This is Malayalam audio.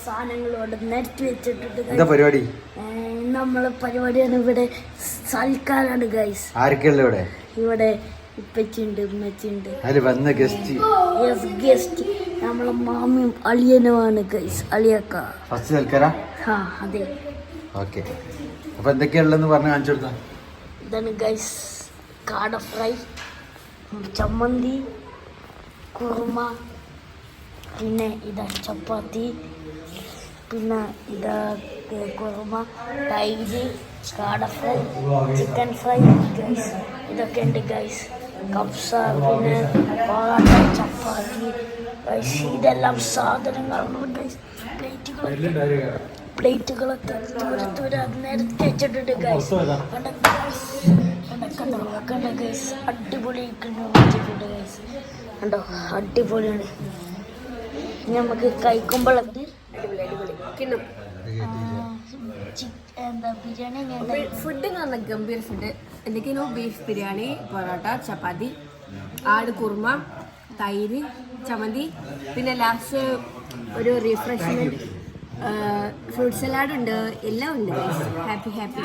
സാധനങ്ങളോട് നിരത്തി വെച്ചിട്ടുണ്ട്. എന്താ പരിപാടി? നമ്മളെ പരിപാടിയാണ്. ഇവിടെ സൽക്കാരാണ് ഗൈസ്. ആരൊക്കെയുള്ള ഇവിടെ? ഇവിടെ ഇപ്പച്ചിണ്ട്, ഉമ്മച്ചിണ്ട്. അതില് വന്ന ഗസ്റ്റ് നമ്മളെ മാമിയും അളിയനുമാണ് ഗൈസ്. അളിയക്ക ഫസ്റ്റ് സൽക്കാരാ? അതെ. ഓക്കെ, അപ്പൊ എന്തൊക്കെയുള്ളതെന്ന് പറഞ്ഞ് കാണിച്ചു കൊടുത്താ. ഇതാണ് ഗൈസ് കാട ഫ്രൈ, ചമ്മന്തി, കുറുമ, പിന്നെ ഇതാ ചപ്പാത്തി, പിന്നെ ഇതാ കുറുമ, തൈര്, കാട ഫ്രൈ, ചിക്കൻ ഫ്രൈ ഗൈസ്. ഇതൊക്കെ ഉണ്ട് ഗൈസ്. കപ്സ, പിന്നെ പൊറോട്ട, ചപ്പാത്തി ഗൈസ്. ഇതെല്ലാം സാധനങ്ങളാണ് ഗൈസ്. പ്ലേറ്റുകളൊക്കെ ദൂരെ നിരത്തി വെച്ചിട്ടുണ്ട് ഗൈസ്. കണ്ട ഗൈസ്, അടിപൊളി വെച്ചിട്ടുണ്ട് ഗൈസ്. കണ്ടോ, അടിപൊളിയാണ്. ഇനി നമുക്ക് കഴിക്കുമ്പോഴത് എന്താ ബിരിയാണി ഫുഡ് എന്ന് പറഞ്ഞാൽ ഗംഭീര ഫുഡ്. എന്തൊക്കെയാണോ ബീഫ് ബിരിയാണി, പൊറോട്ട, ചപ്പാത്തി, ആട് കുറുമ, തൈര്, ചമ്മന്തി, പിന്നെ ലാസ്റ്റ് ഒരു റിഫ്രഷ്മെന്റ് ഫ്രൂട്ട് സലാഡ് ഉണ്ട്. എല്ലാം ഉണ്ട്. Happy happy.